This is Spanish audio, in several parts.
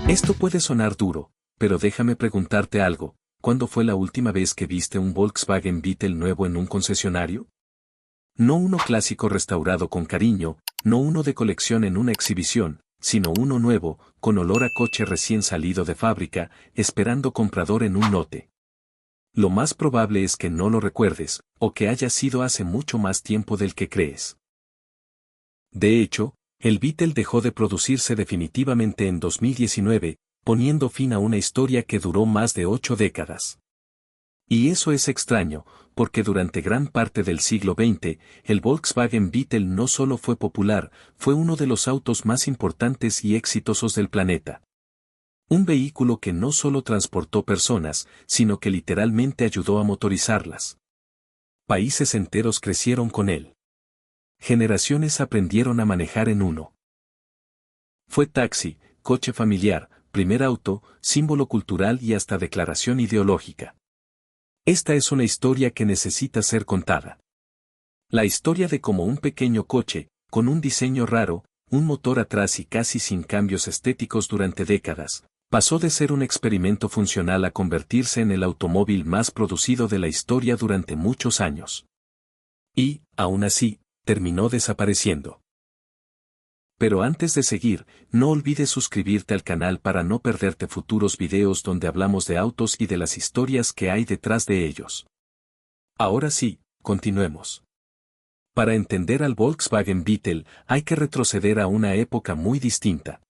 Esto puede sonar duro, pero déjame preguntarte algo, ¿cuándo fue la última vez que viste un Volkswagen Beetle nuevo en un concesionario? No uno clásico restaurado con cariño, no uno de colección en una exhibición, sino uno nuevo, con olor a coche recién salido de fábrica, esperando comprador en un lote. Lo más probable es que no lo recuerdes, o que haya sido hace mucho más tiempo del que crees. De hecho, el Beetle dejó de producirse definitivamente en 2019, poniendo fin a una historia que duró más de 8 décadas. Y eso es extraño, porque durante gran parte del siglo XX, el Volkswagen Beetle no solo fue popular, fue uno de los autos más importantes y exitosos del planeta. Un vehículo que no solo transportó personas, sino que literalmente ayudó a motorizarlas. Países enteros crecieron con él. Generaciones aprendieron a manejar en uno. Fue taxi, coche familiar, primer auto, símbolo cultural y hasta declaración ideológica. Esta es una historia que necesita ser contada. La historia de cómo un pequeño coche, con un diseño raro, un motor atrás y casi sin cambios estéticos durante décadas, pasó de ser un experimento funcional a convertirse en el automóvil más producido de la historia durante muchos años. Y, aún así, terminó desapareciendo. Pero antes de seguir, no olvides suscribirte al canal para no perderte futuros videos donde hablamos de autos y de las historias que hay detrás de ellos. Ahora sí, continuemos. Para entender al Volkswagen Beetle, hay que retroceder a una época muy distinta.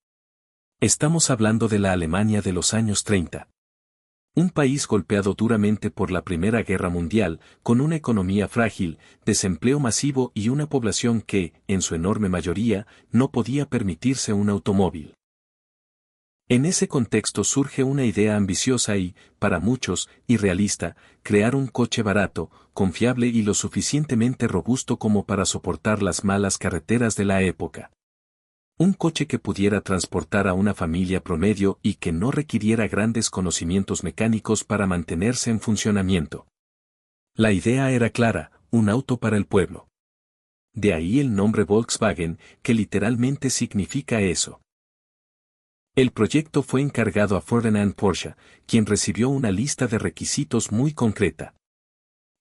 Estamos hablando de la Alemania de los años 30. Un país golpeado duramente por la Primera Guerra Mundial, con una economía frágil, desempleo masivo y una población que, en su enorme mayoría, no podía permitirse un automóvil. En ese contexto surge una idea ambiciosa y, para muchos, irrealista: crear un coche barato, confiable y lo suficientemente robusto como para soportar las malas carreteras de la época. Un coche que pudiera transportar a una familia promedio y que no requiriera grandes conocimientos mecánicos para mantenerse en funcionamiento. La idea era clara: un auto para el pueblo. De ahí el nombre Volkswagen, que literalmente significa eso. El proyecto fue encargado a Ferdinand Porsche, quien recibió una lista de requisitos muy concreta.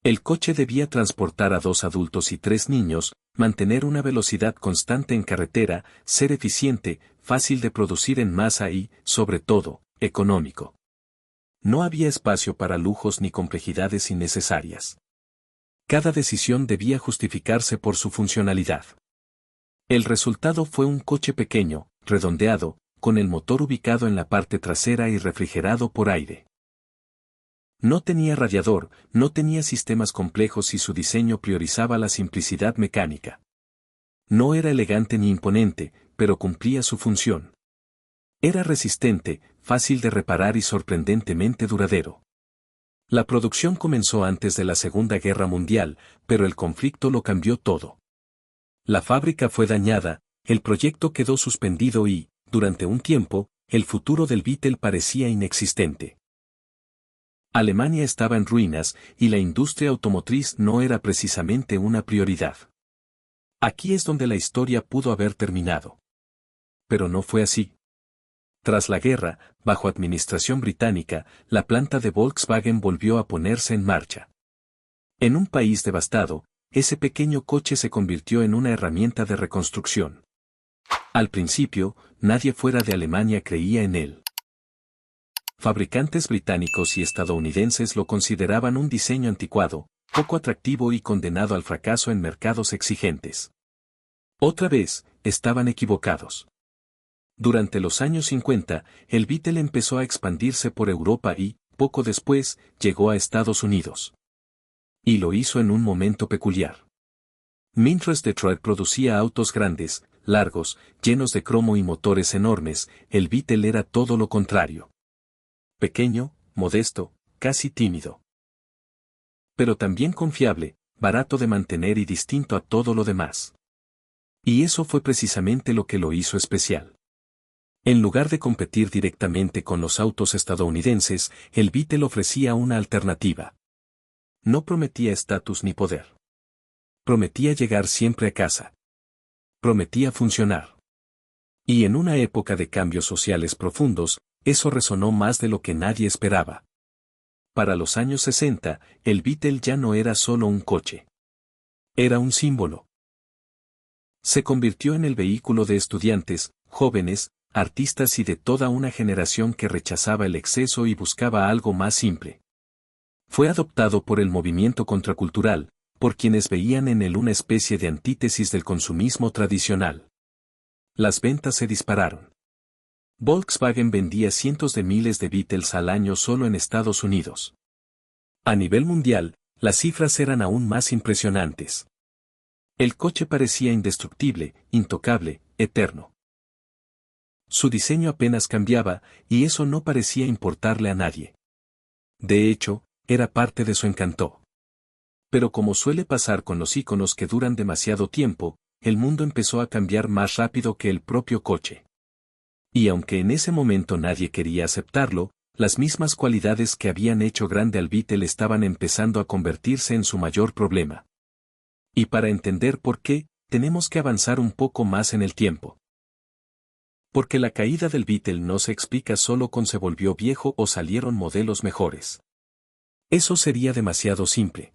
El coche debía transportar a 2 adultos y 3 niños, mantener una velocidad constante en carretera, ser eficiente, fácil de producir en masa y, sobre todo, económico. No había espacio para lujos ni complejidades innecesarias. Cada decisión debía justificarse por su funcionalidad. El resultado fue un coche pequeño, redondeado, con el motor ubicado en la parte trasera y refrigerado por aire. No tenía radiador, no tenía sistemas complejos y su diseño priorizaba la simplicidad mecánica. No era elegante ni imponente, pero cumplía su función. Era resistente, fácil de reparar y sorprendentemente duradero. La producción comenzó antes de la Segunda Guerra Mundial, pero el conflicto lo cambió todo. La fábrica fue dañada, el proyecto quedó suspendido y, durante un tiempo, el futuro del Beetle parecía inexistente. Alemania estaba en ruinas, y la industria automotriz no era precisamente una prioridad. Aquí es donde la historia pudo haber terminado. Pero no fue así. Tras la guerra, bajo administración británica, la planta de Volkswagen volvió a ponerse en marcha. En un país devastado, ese pequeño coche se convirtió en una herramienta de reconstrucción. Al principio, nadie fuera de Alemania creía en él. Fabricantes británicos y estadounidenses lo consideraban un diseño anticuado, poco atractivo y condenado al fracaso en mercados exigentes. Otra vez, estaban equivocados. Durante los años 50, el Beetle empezó a expandirse por Europa y, poco después, llegó a Estados Unidos. Y lo hizo en un momento peculiar. Mientras Detroit producía autos grandes, largos, llenos de cromo y motores enormes, el Beetle era todo lo contrario. Pequeño, modesto, casi tímido. Pero también confiable, barato de mantener y distinto a todo lo demás. Y eso fue precisamente lo que lo hizo especial. En lugar de competir directamente con los autos estadounidenses, el Beetle ofrecía una alternativa. No prometía estatus ni poder. Prometía llegar siempre a casa. Prometía funcionar. Y en una época de cambios sociales profundos, eso resonó más de lo que nadie esperaba. Para los años 60, el Beetle ya no era solo un coche. Era un símbolo. Se convirtió en el vehículo de estudiantes, jóvenes, artistas y de toda una generación que rechazaba el exceso y buscaba algo más simple. Fue adoptado por el movimiento contracultural, por quienes veían en él una especie de antítesis del consumismo tradicional. Las ventas se dispararon. Volkswagen vendía cientos de miles de Beetles al año solo en Estados Unidos. A nivel mundial, las cifras eran aún más impresionantes. El coche parecía indestructible, intocable, eterno. Su diseño apenas cambiaba, y eso no parecía importarle a nadie. De hecho, era parte de su encanto. Pero como suele pasar con los íconos que duran demasiado tiempo, el mundo empezó a cambiar más rápido que el propio coche. Y aunque en ese momento nadie quería aceptarlo, las mismas cualidades que habían hecho grande al Beetle estaban empezando a convertirse en su mayor problema. Y para entender por qué, tenemos que avanzar un poco más en el tiempo. Porque la caída del Beetle no se explica solo con se volvió viejo o salieron modelos mejores. Eso sería demasiado simple.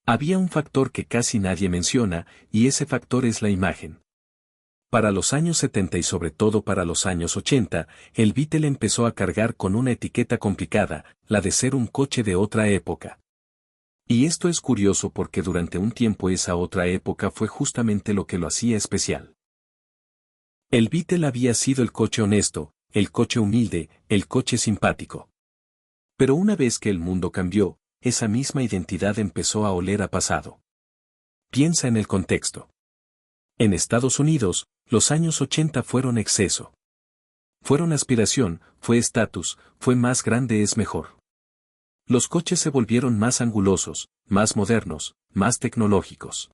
Había un factor que casi nadie menciona, y ese factor es la imagen. Para los años 70 y sobre todo para los años 80, el Beetle empezó a cargar con una etiqueta complicada, la de ser un coche de otra época. Y esto es curioso porque durante un tiempo esa otra época fue justamente lo que lo hacía especial. El Beetle había sido el coche honesto, el coche humilde, el coche simpático. Pero una vez que el mundo cambió, esa misma identidad empezó a oler a pasado. Piensa en el contexto. En Estados Unidos, los años 80 fueron exceso. Fueron aspiración, fue estatus, fue más grande es mejor. Los coches se volvieron más angulosos, más modernos, más tecnológicos.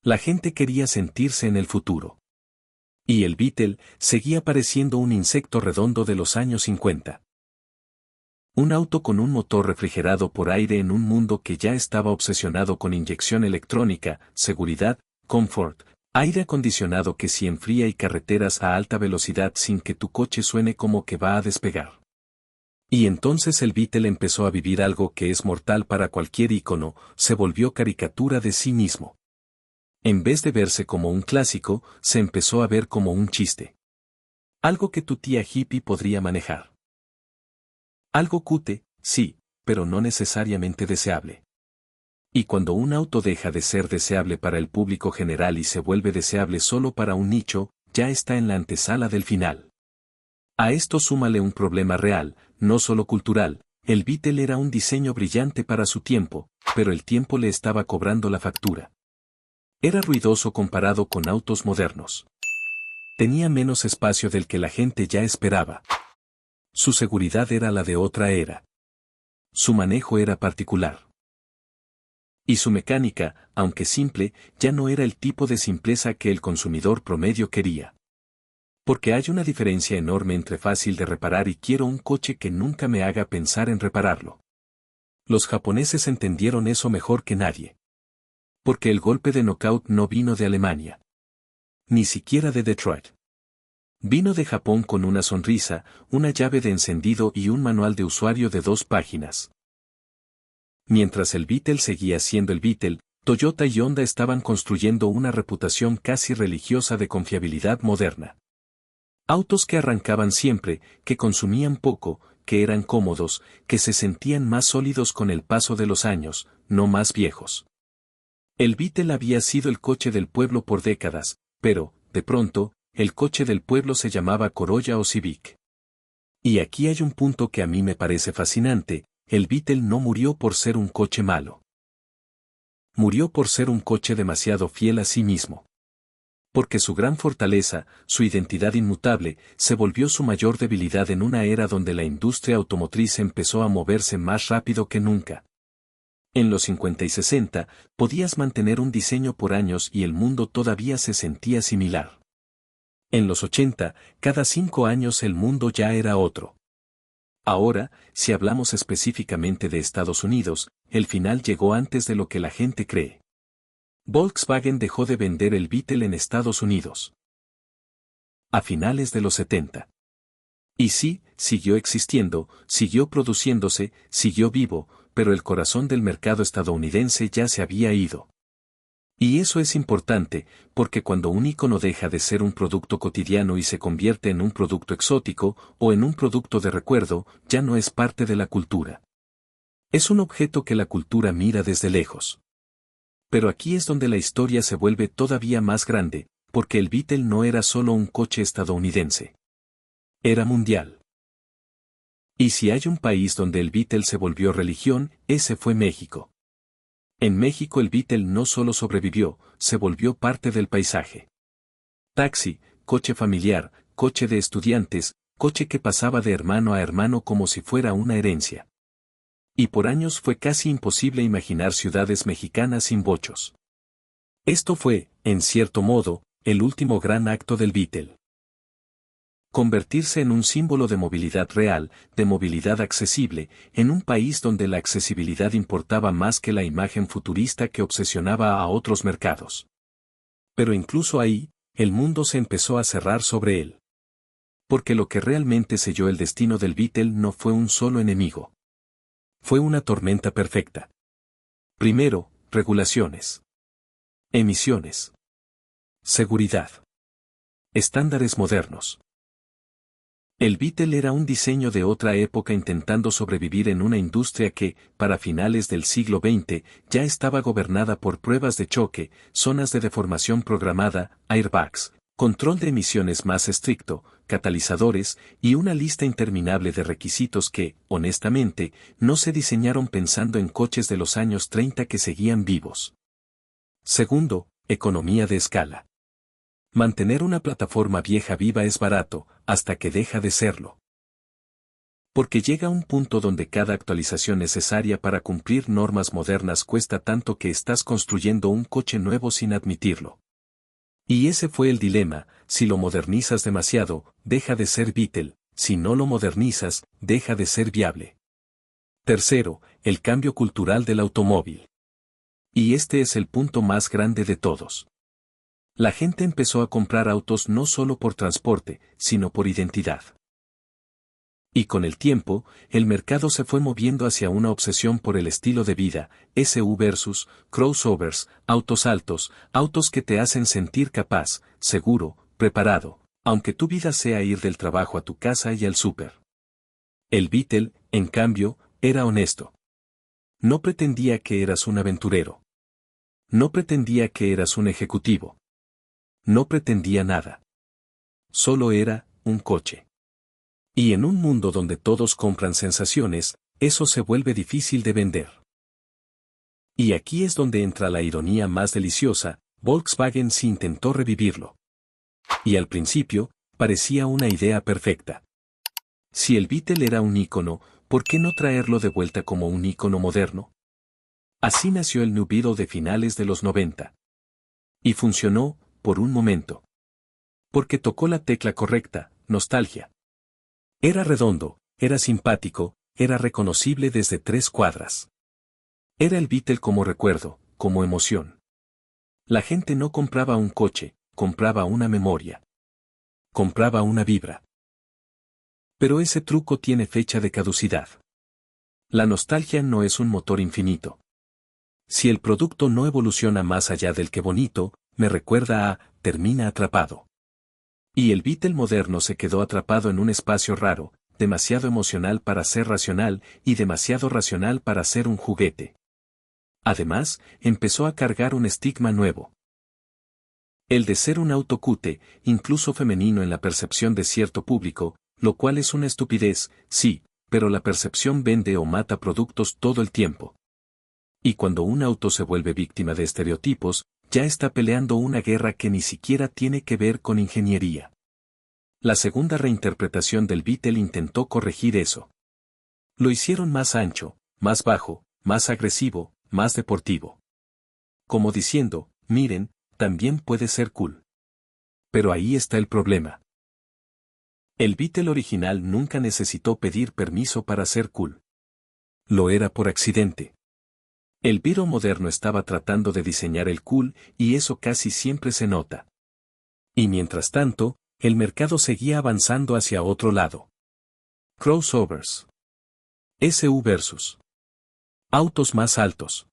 La gente quería sentirse en el futuro. Y el Beetle seguía pareciendo un insecto redondo de los años 50. Un auto con un motor refrigerado por aire en un mundo que ya estaba obsesionado con inyección electrónica, seguridad, confort, aire acondicionado que se enfría y carreteras a alta velocidad sin que tu coche suene como que va a despegar. Y entonces el Beetle empezó a vivir algo que es mortal para cualquier ícono, se volvió caricatura de sí mismo. En vez de verse como un clásico, se empezó a ver como un chiste. Algo que tu tía hippie podría manejar. Algo cute, sí, pero no necesariamente deseable. Y cuando un auto deja de ser deseable para el público general y se vuelve deseable solo para un nicho, ya está en la antesala del final. A esto súmale un problema real, no solo cultural, el Beetle era un diseño brillante para su tiempo, pero el tiempo le estaba cobrando la factura. Era ruidoso comparado con autos modernos. Tenía menos espacio del que la gente ya esperaba. Su seguridad era la de otra era. Su manejo era particular. Y su mecánica, aunque simple, ya no era el tipo de simpleza que el consumidor promedio quería. Porque hay una diferencia enorme entre fácil de reparar y quiero un coche que nunca me haga pensar en repararlo. Los japoneses entendieron eso mejor que nadie. Porque el golpe de knockout no vino de Alemania. Ni siquiera de Detroit. Vino de Japón con una sonrisa, una llave de encendido y un manual de usuario de 2 páginas. Mientras el Beetle seguía siendo el Beetle, Toyota y Honda estaban construyendo una reputación casi religiosa de confiabilidad moderna. Autos que arrancaban siempre, que consumían poco, que eran cómodos, que se sentían más sólidos con el paso de los años, no más viejos. El Beetle había sido el coche del pueblo por décadas, pero, de pronto, el coche del pueblo se llamaba Corolla o Civic. Y aquí hay un punto que a mí me parece fascinante, el Beetle no murió por ser un coche malo. Murió por ser un coche demasiado fiel a sí mismo. Porque su gran fortaleza, su identidad inmutable, se volvió su mayor debilidad en una era donde la industria automotriz empezó a moverse más rápido que nunca. En los 50 y 60, podías mantener un diseño por años y el mundo todavía se sentía similar. En los 80, cada 5 años el mundo ya era otro. Ahora, si hablamos específicamente de Estados Unidos, el final llegó antes de lo que la gente cree. Volkswagen dejó de vender el Beetle en Estados Unidos. a finales de los 70. Y sí, siguió existiendo, siguió produciéndose, siguió vivo, pero el corazón del mercado estadounidense ya se había ido. Y eso es importante, porque cuando un icono deja de ser un producto cotidiano y se convierte en un producto exótico, o en un producto de recuerdo, ya no es parte de la cultura. Es un objeto que la cultura mira desde lejos. Pero aquí es donde la historia se vuelve todavía más grande, porque el Beetle no era solo un coche estadounidense. Era mundial. Y si hay un país donde el Beetle se volvió religión, ese fue México. En México el Beetle no solo sobrevivió, se volvió parte del paisaje. Taxi, coche familiar, coche de estudiantes, coche que pasaba de hermano a hermano como si fuera una herencia. Y por años fue casi imposible imaginar ciudades mexicanas sin bochos. Esto fue, en cierto modo, el último gran acto del Beetle. Convertirse en un símbolo de movilidad real, de movilidad accesible, en un país donde la accesibilidad importaba más que la imagen futurista que obsesionaba a otros mercados. Pero incluso ahí, el mundo se empezó a cerrar sobre él. Porque lo que realmente selló el destino del Beetle no fue un solo enemigo. Fue una tormenta perfecta. Primero, regulaciones. Emisiones. Seguridad. Estándares modernos. El Beetle era un diseño de otra época intentando sobrevivir en una industria que, para finales del siglo XX, ya estaba gobernada por pruebas de choque, zonas de deformación programada, airbags, control de emisiones más estricto, catalizadores, y una lista interminable de requisitos que, honestamente, no se diseñaron pensando en coches de los años 30 que seguían vivos. Segundo, economía de escala. Mantener una plataforma vieja viva es barato, hasta que deja de serlo. Porque llega un punto donde cada actualización necesaria para cumplir normas modernas cuesta tanto que estás construyendo un coche nuevo sin admitirlo. Y ese fue el dilema: si lo modernizas demasiado, deja de ser Beetle; si no lo modernizas, deja de ser viable. Tercero, el cambio cultural del automóvil. Y este es el punto más grande de todos. La gente empezó a comprar autos no solo por transporte, sino por identidad. Y con el tiempo, el mercado se fue moviendo hacia una obsesión por el estilo de vida, SUV versus crossovers, autos altos, autos que te hacen sentir capaz, seguro, preparado, aunque tu vida sea ir del trabajo a tu casa y al súper. El Beetle, en cambio, era honesto. No pretendía que eras un aventurero. No pretendía que eras un ejecutivo. No pretendía nada. Solo era un coche. Y en un mundo donde todos compran sensaciones, eso se vuelve difícil de vender. Y aquí es donde entra la ironía más deliciosa: Volkswagen sí intentó revivirlo. Y al principio, parecía una idea perfecta. Si el Beetle era un ícono, ¿por qué no traerlo de vuelta como un ícono moderno? Así nació el New Beetle de finales de los 90. Y funcionó, por un momento. Porque tocó la tecla correcta: nostalgia. Era redondo, era simpático, era reconocible desde 3 cuadras. Era el Beetle como recuerdo, como emoción. La gente no compraba un coche, compraba una memoria. Compraba una vibra. Pero ese truco tiene fecha de caducidad. La nostalgia no es un motor infinito. Si el producto no evoluciona más allá del que bonito, me recuerda a, termina atrapado. Y el Beetle moderno se quedó atrapado en un espacio raro, demasiado emocional para ser racional y demasiado racional para ser un juguete. Además, empezó a cargar un estigma nuevo. El de ser un auto cute, incluso femenino en la percepción de cierto público, lo cual es una estupidez, sí, pero la percepción vende o mata productos todo el tiempo. Y cuando un auto se vuelve víctima de estereotipos, ya está peleando una guerra que ni siquiera tiene que ver con ingeniería. La segunda reinterpretación del Beetle intentó corregir eso. Lo hicieron más ancho, más bajo, más agresivo, más deportivo. Como diciendo, miren, también puede ser cool. Pero ahí está el problema. El Beetle original nunca necesitó pedir permiso para ser cool. Lo era por accidente. El Beetle moderno estaba tratando de diseñar el cool, y eso casi siempre se nota. Y mientras tanto, el mercado seguía avanzando hacia otro lado. Crossovers. SUV versus. Autos más altos.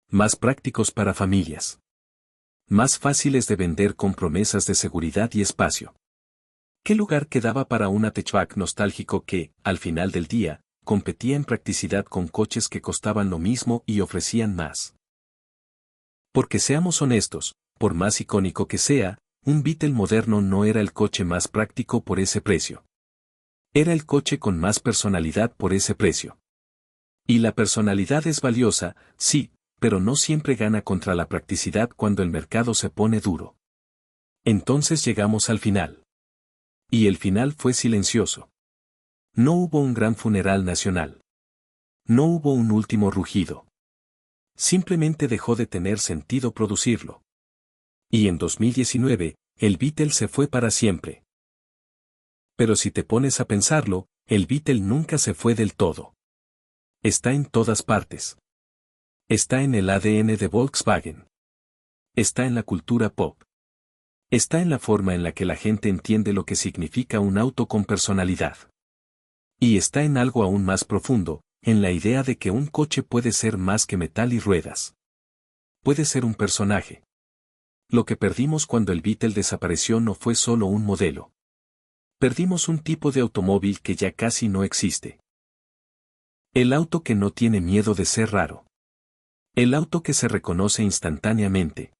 Más prácticos para familias. Más fáciles de vender con promesas de seguridad y espacio. ¿Qué lugar quedaba para un hatchback nostálgico que, al final del día, competía en practicidad con coches que costaban lo mismo y ofrecían más? Porque seamos honestos, por más icónico que sea, un Beetle moderno no era el coche más práctico por ese precio. Era el coche con más personalidad por ese precio. Y la personalidad es valiosa, sí, pero no siempre gana contra la practicidad cuando el mercado se pone duro. Entonces llegamos al final. Y el final fue silencioso. No hubo un gran funeral nacional. No hubo un último rugido. Simplemente dejó de tener sentido producirlo. Y en 2019, el Beetle se fue para siempre. Pero si te pones a pensarlo, el Beetle nunca se fue del todo. Está en todas partes. Está en el ADN de Volkswagen. Está en la cultura pop. Está en la forma en la que la gente entiende lo que significa un auto con personalidad. Y está en algo aún más profundo, en la idea de que un coche puede ser más que metal y ruedas. Puede ser un personaje. Lo que perdimos cuando el Beetle desapareció no fue solo un modelo. Perdimos un tipo de automóvil que ya casi no existe. El auto que no tiene miedo de ser raro. El auto que se reconoce instantáneamente.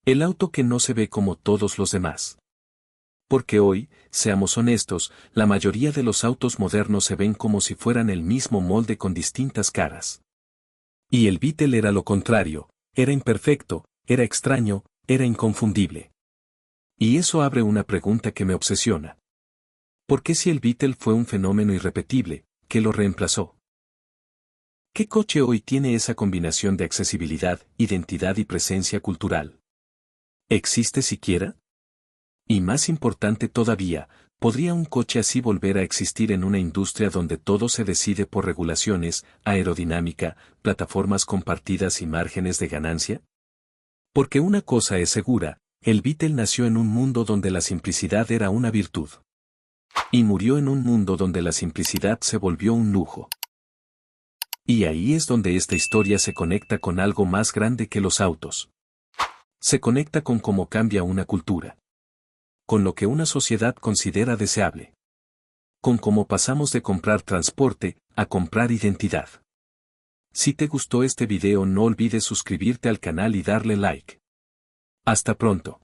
El auto que no se ve como todos los demás. Porque hoy, seamos honestos, la mayoría de los autos modernos se ven como si fueran el mismo molde con distintas caras. Y el Beetle era lo contrario, era imperfecto, era extraño, era inconfundible. Y eso abre una pregunta que me obsesiona. ¿Por qué si el Beetle fue un fenómeno irrepetible, qué lo reemplazó? ¿Qué coche hoy tiene esa combinación de accesibilidad, identidad y presencia cultural? ¿Existe siquiera? Y más importante todavía, ¿podría un coche así volver a existir en una industria donde todo se decide por regulaciones, aerodinámica, plataformas compartidas y márgenes de ganancia? Porque una cosa es segura, el Beetle nació en un mundo donde la simplicidad era una virtud. Y murió en un mundo donde la simplicidad se volvió un lujo. Y ahí es donde esta historia se conecta con algo más grande que los autos. Se conecta con cómo cambia una cultura. Con lo que una sociedad considera deseable. Con cómo pasamos de comprar transporte a comprar identidad. Si te gustó este video no olvides suscribirte al canal y darle like. Hasta pronto.